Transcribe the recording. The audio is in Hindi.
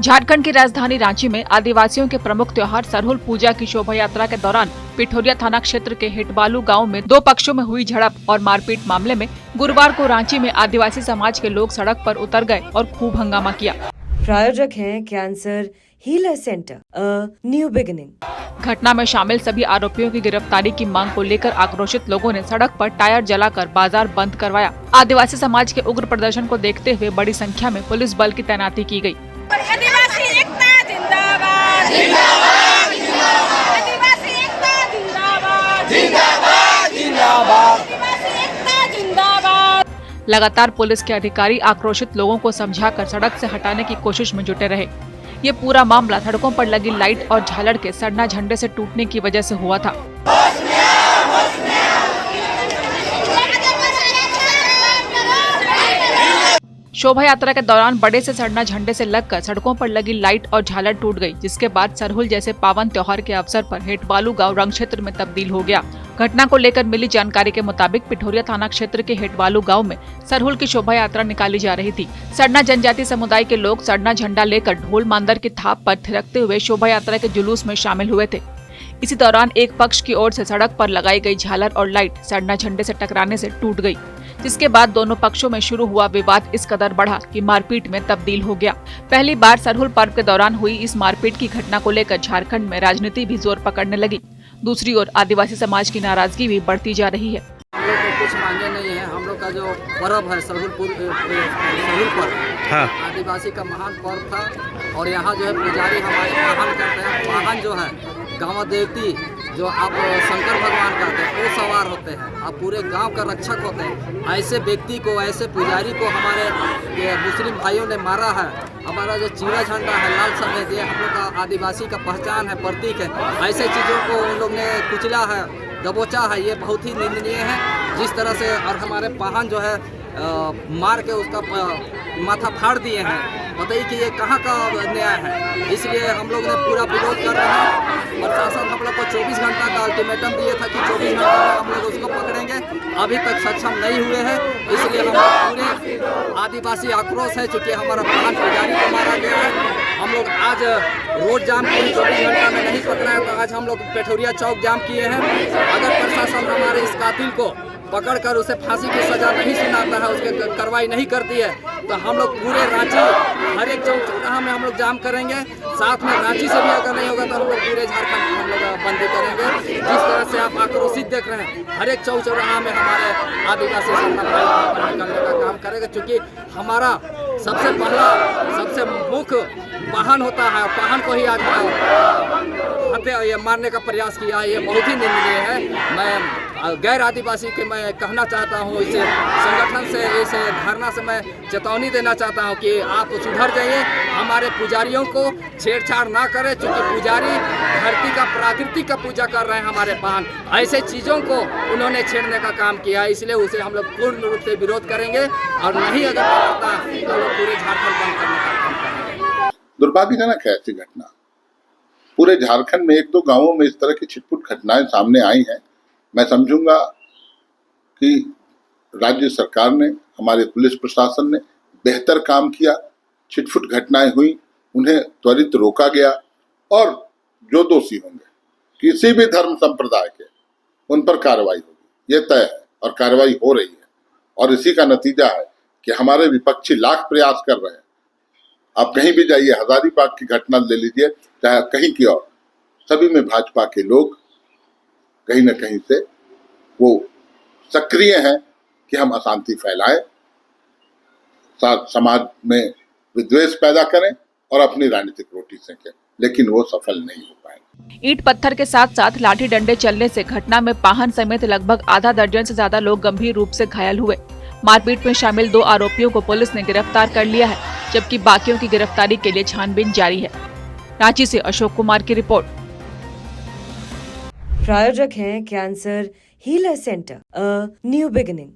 झारखंड की राजधानी रांची में आदिवासियों के प्रमुख त्योहार सरहुल पूजा की शोभा यात्रा के दौरान पिठोरिया थाना क्षेत्र के हेटबालू गांव में दो पक्षों में हुई झड़प और मारपीट मामले में गुरुवार को रांची में आदिवासी समाज के लोग सड़क पर उतर गए और खूब हंगामा किया। प्रायोजक हैं cancer healer centre, a new beginning. घटना में शामिल सभी आरोपियों की गिरफ्तारी की मांग को लेकर आक्रोशित लोगों ने सड़क पर टायर जलाकर बाजार बंद करवाया। आदिवासी समाज के उग्र प्रदर्शन को देखते हुए बड़ी संख्या में पुलिस बल की तैनाती की गयी। आदिवासी एकता जिंदाबाद, जिंदाबाद, जिंदाबाद। आदिवासी एकता जिंदाबाद, जिंदाबाद, जिंदाबाद। आदिवासी एकता जिंदाबाद। लगातार पुलिस के अधिकारी आक्रोशित लोगों को समझाकर सड़क से हटाने की कोशिश में जुटे रहे। ये पूरा मामला सड़कों पर लगी लाइट और झालर के सड़ना झंडे से टूटने की वजह से हुआ था। शोभा यात्रा के दौरान बड़े से सड़ना झंडे से लगकर सड़कों पर लगी लाइट और झालर टूट गई, जिसके बाद सरहुल जैसे पावन त्योहार के अवसर पर हेटबालू गांव रंग क्षेत्र में तब्दील हो गया। घटना को लेकर मिली जानकारी के मुताबिक पिठोरिया थाना क्षेत्र के हेटबालू गांव में सरहुल की शोभा यात्रा निकाली जा रही थी। सड़ना जनजाति समुदाय के लोग सड़ना झंडा लेकर ढोल मांदर की थाप पर थिरकते हुए शोभा यात्रा के जुलूस में शामिल हुए थे। इसी दौरान एक पक्ष की ओर से सड़क पर लगाई गई झालर और लाइट सड़ना झंडे से टकराने से टूट गई, जिसके बाद दोनों पक्षों में शुरू हुआ विवाद इस कदर बढ़ा कि मारपीट में तब्दील हो गया। पहली बार सरहुल पर्व के दौरान हुई इस मारपीट की घटना को लेकर झारखंड में राजनीति भी जोर पकड़ने लगी। दूसरी ओर आदिवासी समाज की नाराजगी भी बढ़ती जा रही है। हम लोग को कुछ मांगे नहीं है। हम लोग का जो पर्व है सरहुल पर्व, हाँ, आदिवासी का महान पर्व था और यहाँ जो है पुजारी हमारे पाहन करते हैं। पाहन जो है गाँव देवती जो आप शंकर भगवान कहते हैं वो सवार होते हैं, आप पूरे गांव का रक्षक होते हैं। ऐसे व्यक्ति को, ऐसे पुजारी को हमारे मुस्लिम भाइयों ने मारा है। हमारा जो चीड़ा झंडा है लाल सफेद, ये हम लोग का आदिवासी का पहचान है, प्रतीक है। ऐसे चीज़ों को उन लोग ने कुचला है, दबोचा है, ये बहुत ही निंदनीय है। जिस तरह से और हमारे पाहन जो है मार के उसका माथा फाड़ दिए हैं, बताइए कि ये कहाँ का न्याय है। इसलिए हम लोग ने पूरा विरोध कर रहे हैं। प्रशासन हम लोग को 24 घंटा का अल्टीमेटम दिए था कि 24 घंटा में हम लोग उसको पकड़ेंगे, अभी तक सक्षम नहीं हुए हैं। इसलिए हम लोग पूरे आदिवासी आक्रोश है, चूँकि हमारा पाहन पुजारी को मारा गया है। हम लोग आज रोड जाम किए, 24 घंटा में नहीं पकड़ा है तो आज हम लोग पिठोरिया चौक जाम किए हैं। अगर प्रशासन हमारे इस कातिल को पकड़कर उसे फांसी की सजा नहीं सुनाता है, उसके कार्रवाई नहीं करती है, तो हम लोग पूरे रांची हर एक चौक चौराहा में हम लोग जाम करेंगे। साथ में रांची से भी अगर नहीं होगा तो हम लोग पूरे झारखंड हम लोग बंदी करेंगे। जिस तरह से आप आक्रोशित देख रहे हैं, हर एक चौक चौराहा में हमारे आदिवासी भाई निकलने का काम करेगा, क्योंकि हमारा सबसे पहला सबसे मुख्य वाहन होता है। वाहन को ही आज हत्या ये मारने का प्रयास किया, ये बहुत ही निंदनीय है। मैं गैर आदिवासी के मैं कहना चाहता हूँ, इसे संगठन से, इस धरना से मैं चेतावनी देना चाहता हूँ कि आप सुधर जाइए, हमारे पुजारियों को छेड़छाड़ ना करें, क्योंकि पुजारी धरती का, प्राकृतिक का पूजा कर रहे हैं। हमारे पान ऐसे चीज़ों को उन्होंने छेड़ने का काम किया, इसलिए उसे हम लोग पूर्ण रूप से विरोध करेंगे और नहीं अगर पकड़ता तो लोग पूरे झारखंड बंद करने का काम करेंगे। दुर्भाग्यजनक है ऐसी घटना। पूरे झारखंड में 1-2 गांवों में इस तरह की छिटपुट घटनाएं सामने आई हैं। मैं समझूंगा कि राज्य सरकार ने, हमारे पुलिस प्रशासन ने बेहतर काम किया। छिटपुट घटनाएं हुई, उन्हें त्वरित रोका गया और जो दोषी होंगे किसी भी धर्म संप्रदाय के, उन पर कार्रवाई होगी, ये तय है और कार्रवाई हो रही है। और इसी का नतीजा है कि हमारे विपक्षी लाख प्रयास कर रहे हैं। आप कहीं भी जाइए, हजारीबाग की घटना ले लीजिए, चाहे कहीं की और, सभी में भाजपा के लोग कहीं न कहीं से वो सक्रिय हैं कि हम अशांति फैलाएं, समाज में विद्वेष पैदा करें और अपनी राजनीतिक रोटी सेकें, लेकिन वो सफल नहीं हो पाएंगे। ईंट पत्थर के साथ साथ लाठी डंडे चलने से घटना में पाहन समेत लगभग आधा दर्जन से ज्यादा लोग गंभीर रूप से घायल हुए। मारपीट में शामिल 2 आरोपियों को पुलिस ने गिरफ्तार कर लिया है, जबकि बाकियों की गिरफ्तारी के लिए छानबीन जारी है। रांची से अशोक कुमार की रिपोर्ट। प्रायोजक हैं cancer healer centre, a new beginning.